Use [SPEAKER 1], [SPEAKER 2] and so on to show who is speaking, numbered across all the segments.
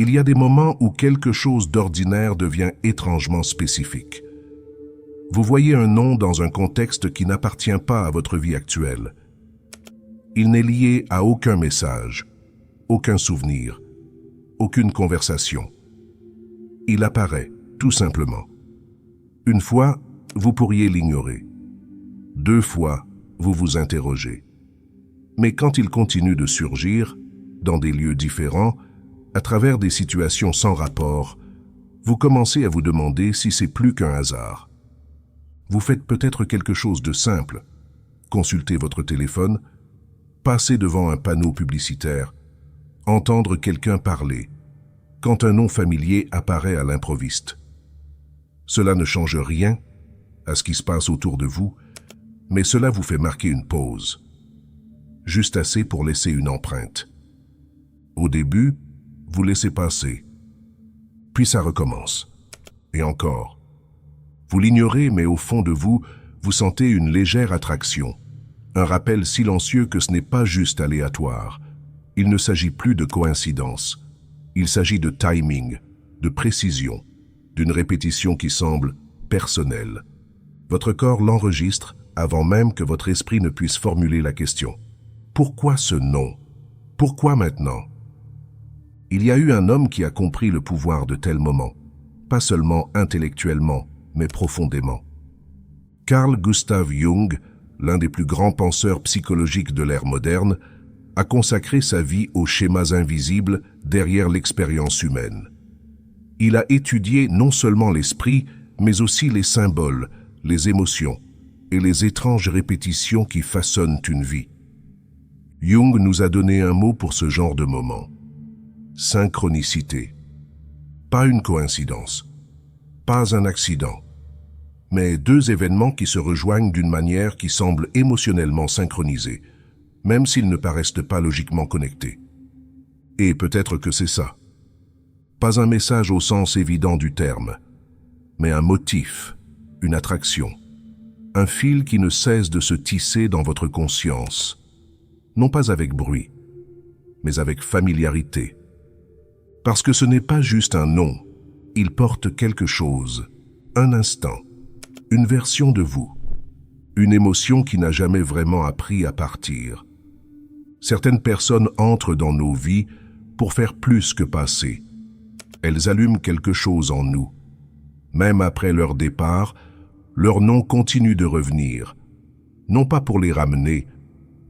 [SPEAKER 1] Il y a des moments où quelque chose d'ordinaire devient étrangement spécifique. Vous voyez un nom dans un contexte qui n'appartient pas à votre vie actuelle. Il n'est lié à aucun message, aucun souvenir, aucune conversation. Il apparaît, tout simplement. Une fois, vous pourriez l'ignorer. 2 fois, vous vous interrogez. Mais quand il continue de surgir, dans des lieux différents, à travers des situations sans rapport, vous commencez à vous demander si c'est plus qu'un hasard. Vous faites peut-être quelque chose de simple. Consulter votre téléphone, passer devant un panneau publicitaire, entendre quelqu'un parler, quand un nom familier apparaît à l'improviste. Cela ne change rien à ce qui se passe autour de vous, mais cela vous fait marquer une pause, juste assez pour laisser une empreinte. Au début, vous laissez passer, puis ça recommence, et encore. Vous l'ignorez, mais au fond de vous, vous sentez une légère attraction, un rappel silencieux que ce n'est pas juste aléatoire. Il ne s'agit plus de coïncidence, il s'agit de timing, de précision, d'une répétition qui semble personnelle. Votre corps l'enregistre avant même que votre esprit ne puisse formuler la question. Pourquoi ce nom? Pourquoi maintenant? Il y a eu un homme qui a compris le pouvoir de tels moments, pas seulement intellectuellement, mais profondément. Carl Gustav Jung, l'un des plus grands penseurs psychologiques de l'ère moderne, a consacré sa vie aux schémas invisibles derrière l'expérience humaine. Il a étudié non seulement l'esprit, mais aussi les symboles, les émotions et les étranges répétitions qui façonnent une vie. Jung nous a donné un mot pour ce genre de moment. Synchronicité. Pas une coïncidence, pas un accident, mais 2 événements qui se rejoignent d'une manière qui semble émotionnellement synchronisée, même s'ils ne paraissent pas logiquement connectés. Et peut-être que c'est ça. Pas un message au sens évident du terme, mais un motif, une attraction, un fil qui ne cesse de se tisser dans votre conscience, non pas avec bruit, mais avec familiarité. Parce que ce n'est pas juste un nom, il porte quelque chose, un instant, une version de vous, une émotion qui n'a jamais vraiment appris à partir. Certaines personnes entrent dans nos vies pour faire plus que passer. Elles allument quelque chose en nous. Même après leur départ, leur nom continue de revenir, non pas pour les ramener,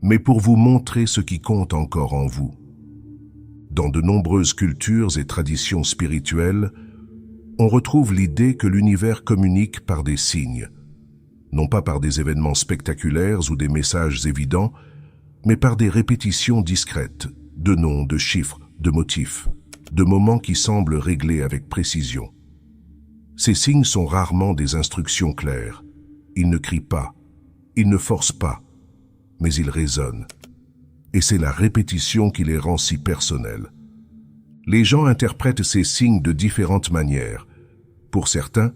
[SPEAKER 1] mais pour vous montrer ce qui compte encore en vous. Dans de nombreuses cultures et traditions spirituelles, on retrouve l'idée que l'univers communique par des signes, non pas par des événements spectaculaires ou des messages évidents, mais par des répétitions discrètes, de noms, de chiffres, de motifs, de moments qui semblent réglés avec précision. Ces signes sont rarement des instructions claires. Ils ne crient pas, ils ne forcent pas, mais ils résonnent. Et c'est la répétition qui les rend si personnels. Les gens interprètent ces signes de différentes manières. Pour certains,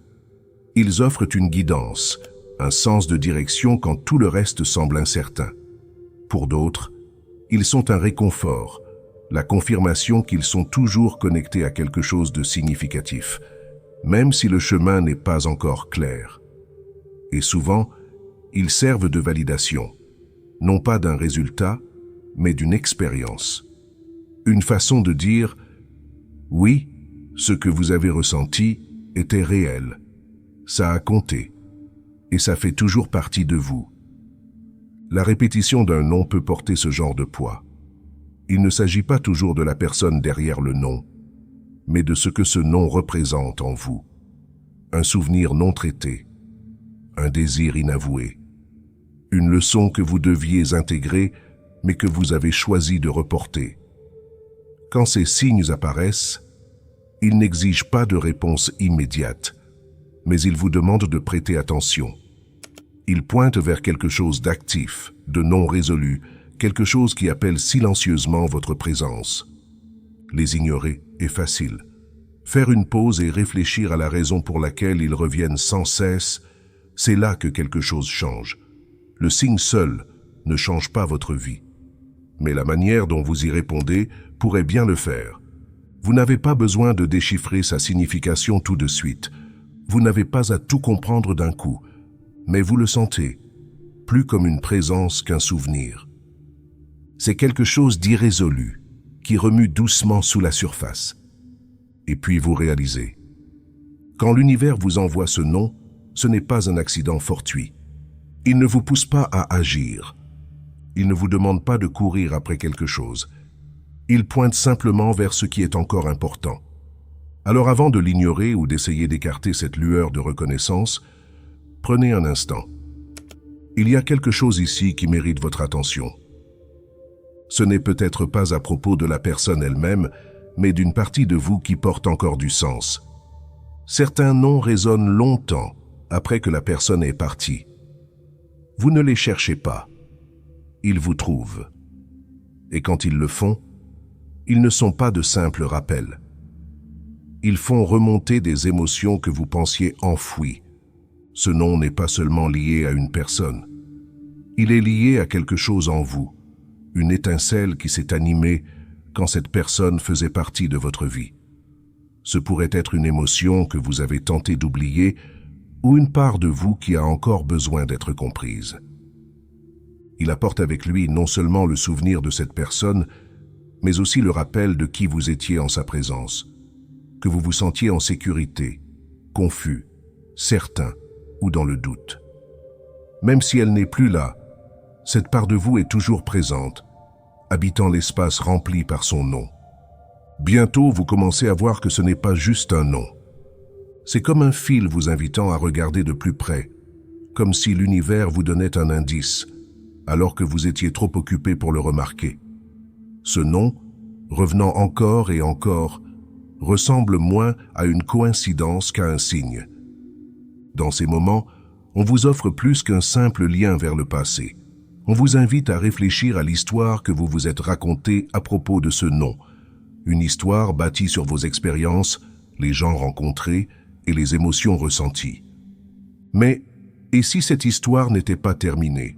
[SPEAKER 1] ils offrent une guidance, un sens de direction quand tout le reste semble incertain. Pour d'autres, ils sont un réconfort, la confirmation qu'ils sont toujours connectés à quelque chose de significatif, même si le chemin n'est pas encore clair. Et souvent, ils servent de validation, non pas d'un résultat, mais d'une expérience. Une façon de dire « Oui, ce que vous avez ressenti était réel, ça a compté, et ça fait toujours partie de vous. » La répétition d'un nom peut porter ce genre de poids. Il ne s'agit pas toujours de la personne derrière le nom, mais de ce que ce nom représente en vous. Un souvenir non traité, un désir inavoué, une leçon que vous deviez intégrer, mais que vous avez choisi de reporter. Quand ces signes apparaissent, ils n'exigent pas de réponse immédiate, mais ils vous demandent de prêter attention. Ils pointent vers quelque chose d'actif, de non résolu, quelque chose qui appelle silencieusement votre présence. Les ignorer est facile. Faire une pause et réfléchir à la raison pour laquelle ils reviennent sans cesse, c'est là que quelque chose change. Le signe seul ne change pas votre vie, mais la manière dont vous y répondez pourrait bien le faire. Vous n'avez pas besoin de déchiffrer sa signification tout de suite. Vous n'avez pas à tout comprendre d'un coup, mais vous le sentez, plus comme une présence qu'un souvenir. C'est quelque chose d'irrésolu, qui remue doucement sous la surface. Et puis vous réalisez. Quand l'univers vous envoie ce nom, ce n'est pas un accident fortuit. Il ne vous pousse pas à agir. Il ne vous demande pas de courir après quelque chose. Il pointe simplement vers ce qui est encore important. Alors avant de l'ignorer ou d'essayer d'écarter cette lueur de reconnaissance, prenez un instant. Il y a quelque chose ici qui mérite votre attention. Ce n'est peut-être pas à propos de la personne elle-même, mais d'une partie de vous qui porte encore du sens. Certains noms résonnent longtemps après que la personne est partie. Vous ne les cherchez pas. Ils vous trouvent. Et quand ils le font, ils ne sont pas de simples rappels. Ils font remonter des émotions que vous pensiez enfouies. Ce nom n'est pas seulement lié à une personne. Il est lié à quelque chose en vous, une étincelle qui s'est animée quand cette personne faisait partie de votre vie. Ce pourrait être une émotion que vous avez tenté d'oublier ou une part de vous qui a encore besoin d'être comprise. Il apporte avec lui non seulement le souvenir de cette personne, mais aussi le rappel de qui vous étiez en sa présence, que vous vous sentiez en sécurité, confus, certain ou dans le doute. Même si elle n'est plus là, cette part de vous est toujours présente, habitant l'espace rempli par son nom. Bientôt, vous commencez à voir que ce n'est pas juste un nom. C'est comme un fil vous invitant à regarder de plus près, comme si l'univers vous donnait un indice, alors que vous étiez trop occupé pour le remarquer. Ce nom, revenant encore et encore, ressemble moins à une coïncidence qu'à un signe. Dans ces moments, on vous offre plus qu'un simple lien vers le passé. On vous invite à réfléchir à l'histoire que vous vous êtes racontée à propos de ce nom, une histoire bâtie sur vos expériences, les gens rencontrés et les émotions ressenties. Mais, et si cette histoire n'était pas terminée?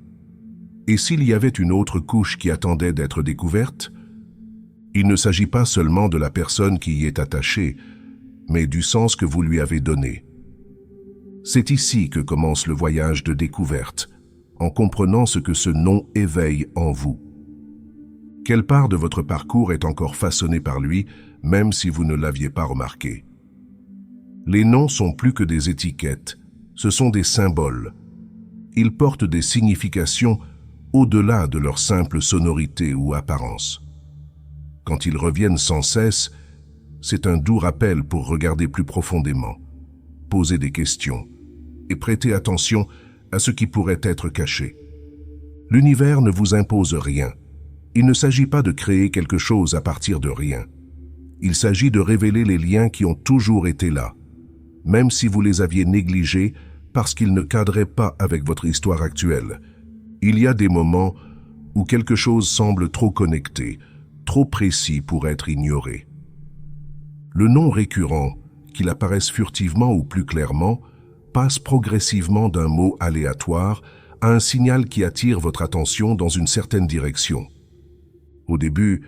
[SPEAKER 1] Et s'il y avait une autre couche qui attendait d'être découverte? Il ne s'agit pas seulement de la personne qui y est attachée, mais du sens que vous lui avez donné. C'est ici que commence le voyage de découverte, en comprenant ce que ce nom éveille en vous. Quelle part de votre parcours est encore façonnée par lui, même si vous ne l'aviez pas remarqué? Les noms sont plus que des étiquettes, ce sont des symboles. Ils portent des significations au-delà de leur simple sonorité ou apparence. Quand ils reviennent sans cesse, c'est un doux rappel pour regarder plus profondément, poser des questions et prêter attention à ce qui pourrait être caché. L'univers ne vous impose rien. Il ne s'agit pas de créer quelque chose à partir de rien. Il s'agit de révéler les liens qui ont toujours été là, même si vous les aviez négligés parce qu'ils ne cadraient pas avec votre histoire actuelle. Il y a des moments où quelque chose semble trop connecté, trop précis pour être ignoré. Le nom récurrent, qu'il apparaisse furtivement ou plus clairement, passe progressivement d'un mot aléatoire à un signal qui attire votre attention dans une certaine direction. Au début,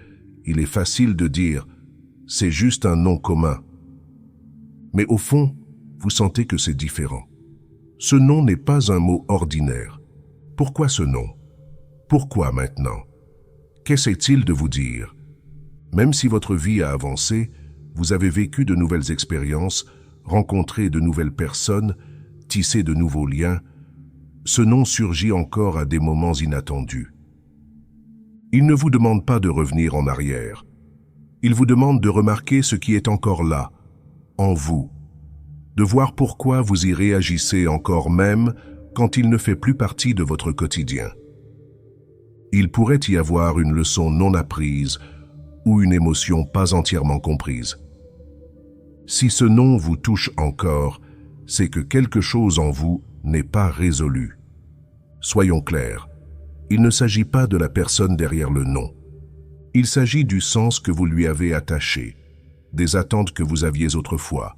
[SPEAKER 1] il est facile de dire « c'est juste un nom commun ». Mais au fond, vous sentez que c'est différent. Ce nom n'est pas un mot ordinaire. Pourquoi ce nom? Pourquoi maintenant? Qu'essaie-t-il de vous dire? Même si votre vie a avancé, vous avez vécu de nouvelles expériences, rencontré de nouvelles personnes, tissé de nouveaux liens, ce nom surgit encore à des moments inattendus. Il ne vous demande pas de revenir en arrière. Il vous demande de remarquer ce qui est encore là, en vous, de voir pourquoi vous y réagissez encore même quand il ne fait plus partie de votre quotidien. Il pourrait y avoir une leçon non apprise ou une émotion pas entièrement comprise. Si ce nom vous touche encore, c'est que quelque chose en vous n'est pas résolu. Soyons clairs, il ne s'agit pas de la personne derrière le nom. Il s'agit du sens que vous lui avez attaché, des attentes que vous aviez autrefois,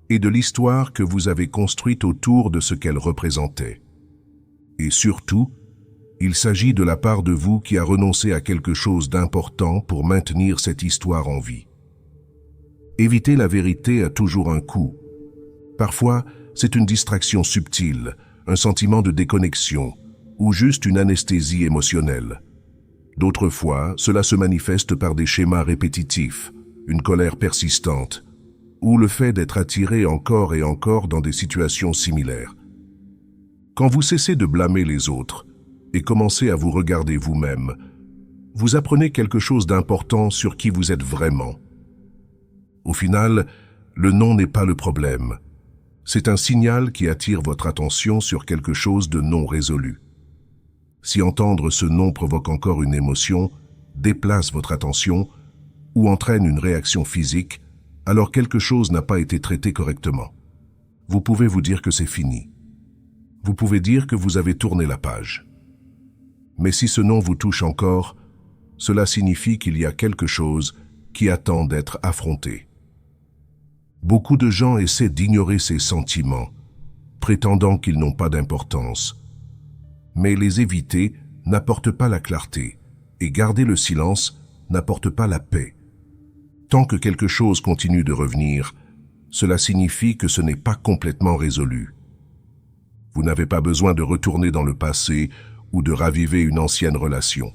[SPEAKER 1] et de l'histoire que vous avez construite autour de ce qu'elle représentait. Et surtout, il s'agit de la part de vous qui a renoncé à quelque chose d'important pour maintenir cette histoire en vie. Éviter la vérité a toujours un coût. Parfois, c'est une distraction subtile, un sentiment de déconnexion ou juste une anesthésie émotionnelle. D'autres fois, cela se manifeste par des schémas répétitifs, une colère persistante ou le fait d'être attiré encore et encore dans des situations similaires. Quand vous cessez de blâmer les autres et commencez à vous regarder vous-même, vous apprenez quelque chose d'important sur qui vous êtes vraiment. Au final, le non n'est pas le problème. C'est un signal qui attire votre attention sur quelque chose de non résolu. Si entendre ce non provoque encore une émotion, déplace votre attention ou entraîne une réaction physique, alors quelque chose n'a pas été traité correctement. Vous pouvez vous dire que c'est fini. Vous pouvez dire que vous avez tourné la page. Mais si ce non vous touche encore, cela signifie qu'il y a quelque chose qui attend d'être affronté. Beaucoup de gens essaient d'ignorer ces sentiments, prétendant qu'ils n'ont pas d'importance. Mais les éviter n'apporte pas la clarté, et garder le silence n'apporte pas la paix. Tant que quelque chose continue de revenir, cela signifie que ce n'est pas complètement résolu. Vous n'avez pas besoin de retourner dans le passé ou de raviver une ancienne relation.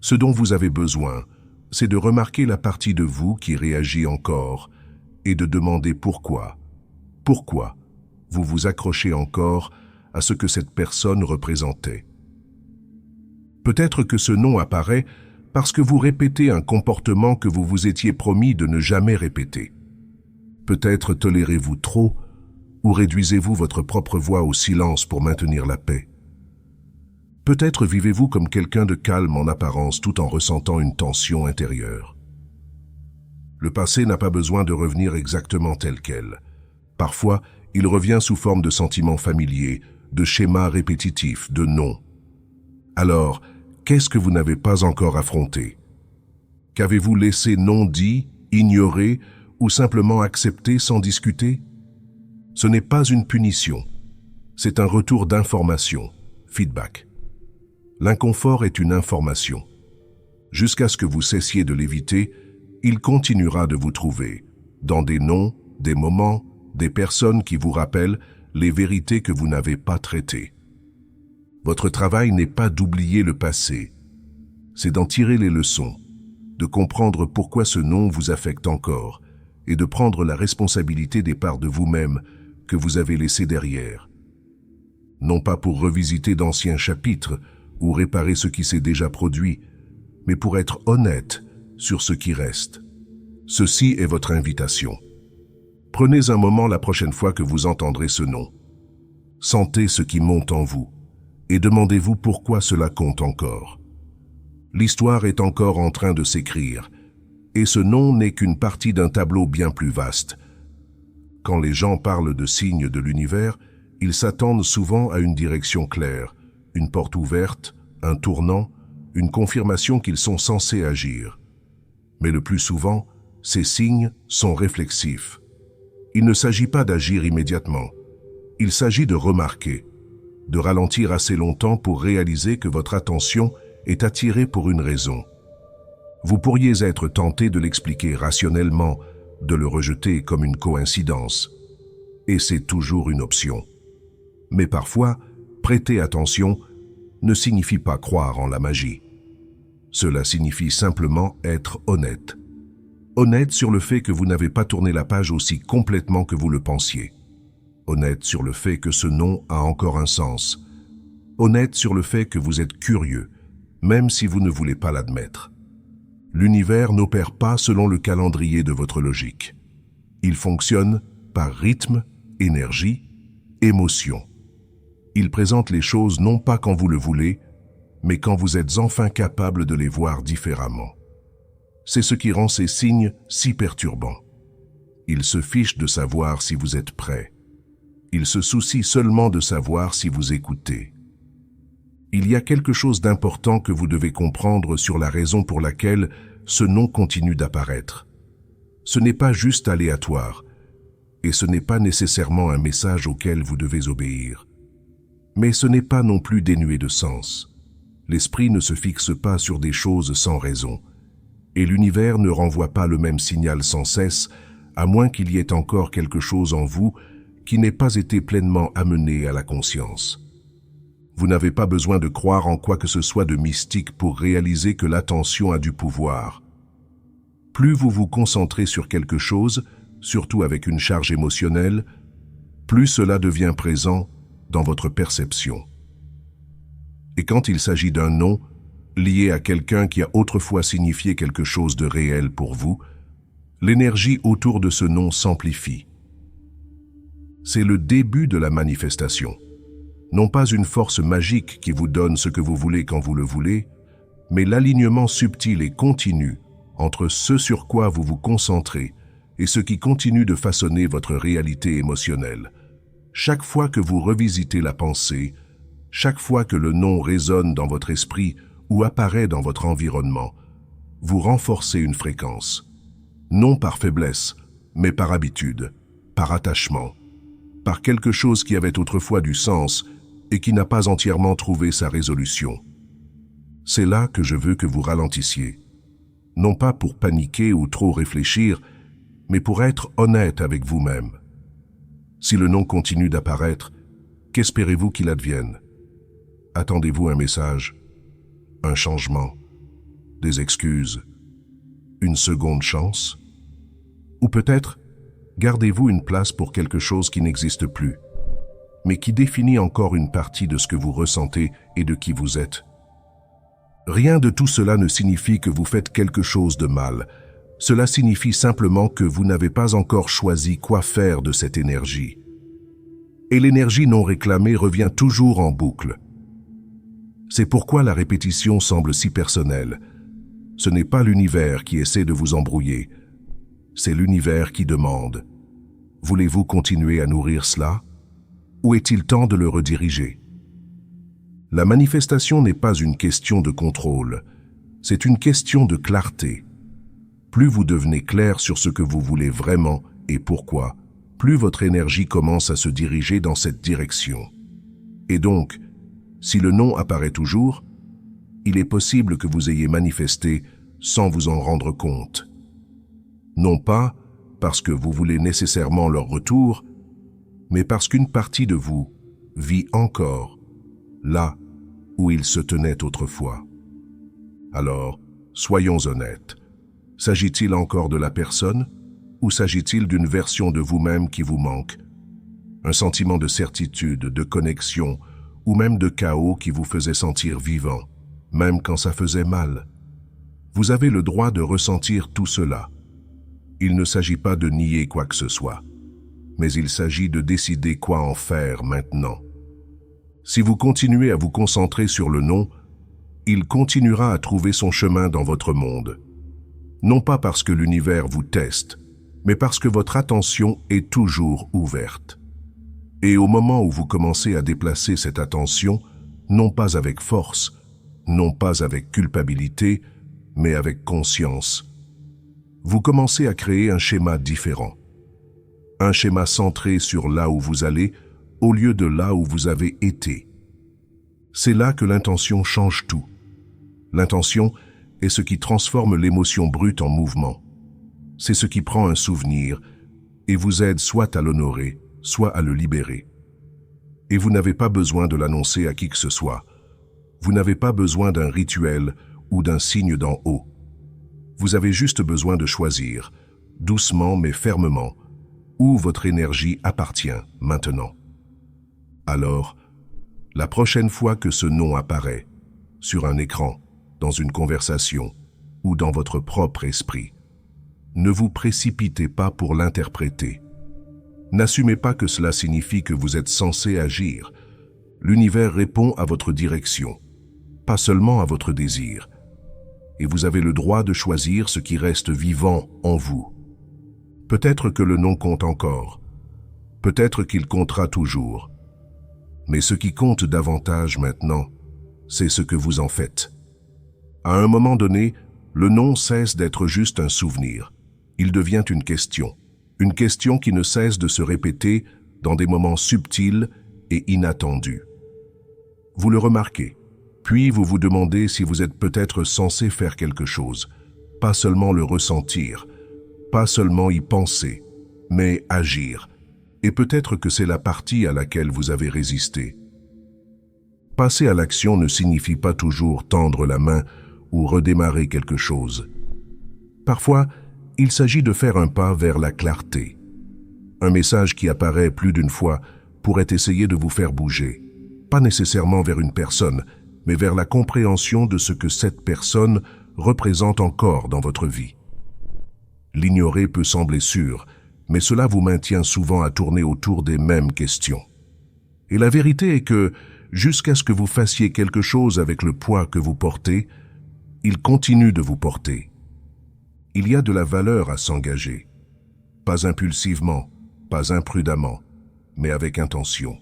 [SPEAKER 1] Ce dont vous avez besoin, c'est de remarquer la partie de vous qui réagit encore et de demander pourquoi. Pourquoi vous vous accrochez encore à ce que cette personne représentait. Peut-être que ce non apparaît parce que vous répétez un comportement que vous vous étiez promis de ne jamais répéter. Peut-être tolérez-vous trop ou réduisez-vous votre propre voix au silence pour maintenir la paix. Peut-être vivez-vous comme quelqu'un de calme en apparence tout en ressentant une tension intérieure. Le passé n'a pas besoin de revenir exactement tel quel. Parfois, il revient sous forme de sentiments familiers, de schémas répétitifs, de non. Alors, qu'est-ce que vous n'avez pas encore affronté? Qu'avez-vous laissé non dit, ignoré ou simplement accepté sans discuter? Ce n'est pas une punition, c'est un retour d'information, feedback. L'inconfort est une information. Jusqu'à ce que vous cessiez de l'éviter, il continuera de vous trouver, dans des noms, des moments, des personnes qui vous rappellent les vérités que vous n'avez pas traitées. Votre travail n'est pas d'oublier le passé, c'est d'en tirer les leçons, de comprendre pourquoi ce non vous affecte encore et de prendre la responsabilité des parts de vous-même que vous avez laissées derrière. Non pas pour revisiter d'anciens chapitres ou réparer ce qui s'est déjà produit, mais pour être honnête sur ce qui reste. Ceci est votre invitation. Prenez un moment la prochaine fois que vous entendrez ce nom. Sentez ce qui monte en vous et demandez-vous pourquoi cela compte encore. L'histoire est encore en train de s'écrire et ce nom n'est qu'une partie d'un tableau bien plus vaste. Quand les gens parlent de signes de l'univers, ils s'attendent souvent à une direction claire, une porte ouverte, un tournant, une confirmation qu'ils sont censés agir. Mais le plus souvent, ces signes sont réflexifs. Il ne s'agit pas d'agir immédiatement. Il s'agit de remarquer, de ralentir assez longtemps pour réaliser que votre attention est attirée pour une raison. Vous pourriez être tenté de l'expliquer rationnellement, de le rejeter comme une coïncidence. Et c'est toujours une option. Mais parfois, prêter attention ne signifie pas croire en la magie. Cela signifie simplement être honnête. Honnête sur le fait que vous n'avez pas tourné la page aussi complètement que vous le pensiez. Honnête sur le fait que ce non a encore un sens. Honnête sur le fait que vous êtes curieux, même si vous ne voulez pas l'admettre. L'univers n'opère pas selon le calendrier de votre logique. Il fonctionne par rythme, énergie, émotion. Il présente les choses non pas quand vous le voulez, mais quand vous êtes enfin capable de les voir différemment. C'est ce qui rend ces signes si perturbants. Il se fiche de savoir si vous êtes prêt. Il se soucie seulement de savoir si vous écoutez. Il y a quelque chose d'important que vous devez comprendre sur la raison pour laquelle ce nom continue d'apparaître. Ce n'est pas juste aléatoire, et ce n'est pas nécessairement un message auquel vous devez obéir. Mais ce n'est pas non plus dénué de sens. L'esprit ne se fixe pas sur des choses sans raison. Et l'univers ne renvoie pas le même signal sans cesse, à moins qu'il y ait encore quelque chose en vous qui n'ait pas été pleinement amené à la conscience. Vous n'avez pas besoin de croire en quoi que ce soit de mystique pour réaliser que l'attention a du pouvoir. Plus vous vous concentrez sur quelque chose, surtout avec une charge émotionnelle, plus cela devient présent dans votre perception. Et quand il s'agit d'un nom, lié à quelqu'un qui a autrefois signifié quelque chose de réel pour vous, l'énergie autour de ce nom s'amplifie. C'est le début de la manifestation. Non pas une force magique qui vous donne ce que vous voulez quand vous le voulez, mais l'alignement subtil et continu entre ce sur quoi vous vous concentrez et ce qui continue de façonner votre réalité émotionnelle. Chaque fois que vous revisitez la pensée, chaque fois que le nom résonne dans votre esprit ou apparaît dans votre environnement, vous renforcez une fréquence. Non par faiblesse, mais par habitude, par attachement, par quelque chose qui avait autrefois du sens et qui n'a pas entièrement trouvé sa résolution. C'est là que je veux que vous ralentissiez. Non pas pour paniquer ou trop réfléchir, mais pour être honnête avec vous-même. Si le nom continue d'apparaître, qu'espérez-vous qu'il advienne? Attendez-vous un message, un changement, des excuses, une seconde chance? Ou peut-être, gardez-vous une place pour quelque chose qui n'existe plus, mais qui définit encore une partie de ce que vous ressentez et de qui vous êtes? Rien de tout cela ne signifie que vous faites quelque chose de mal. Cela signifie simplement que vous n'avez pas encore choisi quoi faire de cette énergie. Et l'énergie non réclamée revient toujours en boucle. C'est pourquoi la répétition semble si personnelle. Ce n'est pas l'univers qui essaie de vous embrouiller. C'est l'univers qui demande. Voulez-vous continuer à nourrir cela? Ou est-il temps de le rediriger? La manifestation n'est pas une question de contrôle, c'est une question de clarté. Plus vous devenez clair sur ce que vous voulez vraiment et pourquoi, plus votre énergie commence à se diriger dans cette direction. Et donc, si le nom apparaît toujours, il est possible que vous ayez manifesté sans vous en rendre compte. Non pas parce que vous voulez nécessairement leur retour, mais parce qu'une partie de vous vit encore là où il se tenait autrefois. Alors, soyons honnêtes. S'agit-il encore de la personne ou s'agit-il d'une version de vous-même qui vous manque? Un sentiment de certitude, de connexion ou même de chaos qui vous faisait sentir vivant, même quand ça faisait mal. Vous avez le droit de ressentir tout cela. Il ne s'agit pas de nier quoi que ce soit, mais il s'agit de décider quoi en faire maintenant. Si vous continuez à vous concentrer sur le nom, il continuera à trouver son chemin dans votre monde. Non pas parce que l'univers vous teste, mais parce que votre attention est toujours ouverte. Et au moment où vous commencez à déplacer cette attention, non pas avec force, non pas avec culpabilité, mais avec conscience, vous commencez à créer un schéma différent. Un schéma centré sur là où vous allez, au lieu de là où vous avez été. C'est là que l'intention change tout. L'intention est ce qui transforme l'émotion brute en mouvement. C'est ce qui prend un souvenir et vous aide soit à l'honorer, soit à le libérer. Et vous n'avez pas besoin de l'annoncer à qui que ce soit. Vous n'avez pas besoin d'un rituel ou d'un signe d'en haut. Vous avez juste besoin de choisir, doucement mais fermement, où votre énergie appartient maintenant. Alors, la prochaine fois que ce nom apparaît, sur un écran, dans une conversation ou dans votre propre esprit, ne vous précipitez pas pour l'interpréter. N'assumez pas que cela signifie que vous êtes censé agir. L'univers répond à votre direction, pas seulement à votre désir. Et vous avez le droit de choisir ce qui reste vivant en vous. Peut-être que le nom compte encore. Peut-être qu'il comptera toujours. Mais ce qui compte davantage maintenant, c'est ce que vous en faites. À un moment donné, le nom cesse d'être juste un souvenir. Il devient une question qui ne cesse de se répéter dans des moments subtils et inattendus. Vous le remarquez, puis vous vous demandez si vous êtes peut-être censé faire quelque chose, pas seulement le ressentir, pas seulement y penser, mais agir. Et peut-être que c'est la partie à laquelle vous avez résisté. Passer à l'action ne signifie pas toujours tendre la main ou redémarrer quelque chose. Parfois, il s'agit de faire un pas vers la clarté. Un message qui apparaît plus d'une fois pourrait essayer de vous faire bouger, pas nécessairement vers une personne, mais vers la compréhension de ce que cette personne représente encore dans votre vie. L'ignorer peut sembler sûr, mais cela vous maintient souvent à tourner autour des mêmes questions. Et la vérité est que, jusqu'à ce que vous fassiez quelque chose avec le poids que vous portez, il continue de vous porter. Il y a de la valeur à s'engager, pas impulsivement, pas imprudemment, mais avec intention.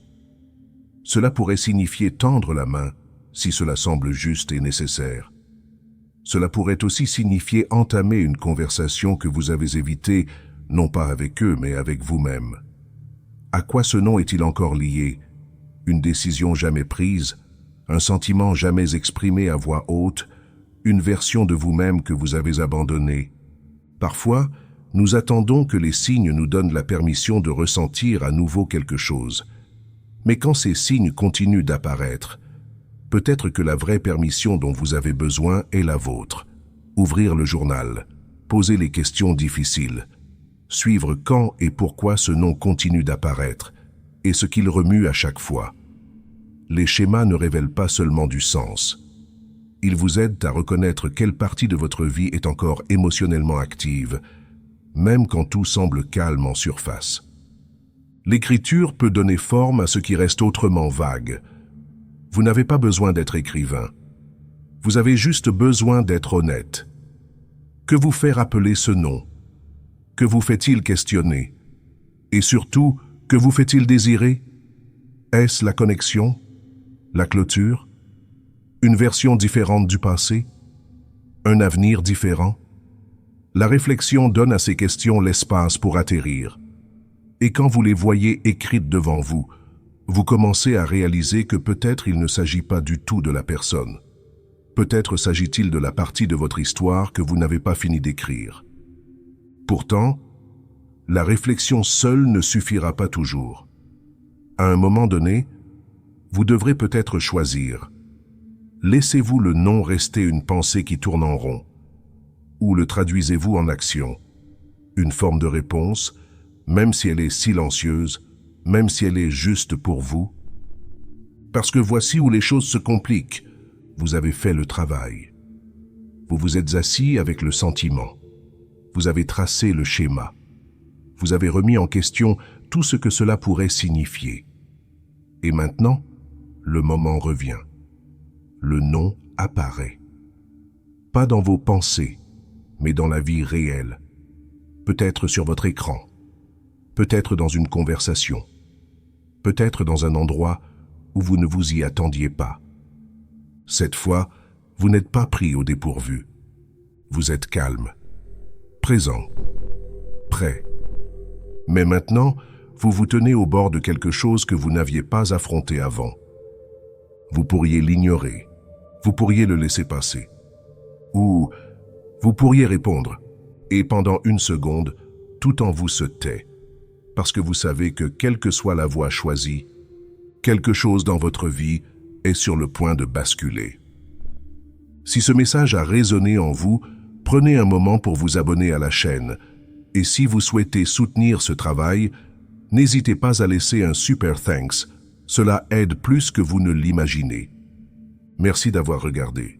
[SPEAKER 1] Cela pourrait signifier tendre la main, si cela semble juste et nécessaire. Cela pourrait aussi signifier entamer une conversation que vous avez évitée, non pas avec eux, mais avec vous-même. À quoi ce nom est-il encore lié? Une décision jamais prise, un sentiment jamais exprimé à voix haute, une version de vous-même que vous avez abandonnée. Parfois, nous attendons que les signes nous donnent la permission de ressentir à nouveau quelque chose. Mais quand ces signes continuent d'apparaître, peut-être que la vraie permission dont vous avez besoin est la vôtre. Ouvrir le journal, poser les questions difficiles, suivre quand et pourquoi ce nom continue d'apparaître, et ce qu'il remue à chaque fois. Les schémas ne révèlent pas seulement du sens. Ils vous aident à reconnaître quelle partie de votre vie est encore émotionnellement active, même quand tout semble calme en surface. L'écriture peut donner forme à ce qui reste autrement vague. Vous n'avez pas besoin d'être écrivain. Vous avez juste besoin d'être honnête. Que vous fait rappeler ce nom? Que vous fait-il questionner? Et surtout, que vous fait-il désirer? Est-ce la connexion? La clôture? Une version différente du passé? Un avenir différent? La réflexion donne à ces questions l'espace pour atterrir. Et quand vous les voyez écrites devant vous, vous commencez à réaliser que peut-être il ne s'agit pas du tout de la personne. Peut-être s'agit-il de la partie de votre histoire que vous n'avez pas fini d'écrire. Pourtant, la réflexion seule ne suffira pas toujours. À un moment donné, vous devrez peut-être choisir. Laissez-vous le nom rester une pensée qui tourne en rond? Ou le traduisez-vous en action? Une forme de réponse, même si elle est silencieuse, même si elle est juste pour vous? Parce que voici où les choses se compliquent. Vous avez fait le travail. Vous vous êtes assis avec le sentiment. Vous avez tracé le schéma. Vous avez remis en question tout ce que cela pourrait signifier. Et maintenant, le moment revient. Le nom apparaît. Pas dans vos pensées, mais dans la vie réelle. Peut-être sur votre écran. Peut-être dans une conversation. Peut-être dans un endroit où vous ne vous y attendiez pas. Cette fois, vous n'êtes pas pris au dépourvu. Vous êtes calme, présent, prêt. Mais maintenant, vous vous tenez au bord de quelque chose que vous n'aviez pas affronté avant. Vous pourriez l'ignorer, vous pourriez le laisser passer. Ou vous pourriez répondre, et pendant une seconde, tout en vous se tait, parce que vous savez que quelle que soit la voie choisie, quelque chose dans votre vie est sur le point de basculer. Si ce message a résonné en vous, prenez un moment pour vous abonner à la chaîne. Et si vous souhaitez soutenir ce travail, n'hésitez pas à laisser un super thanks. Cela aide plus que vous ne l'imaginez. Merci d'avoir regardé.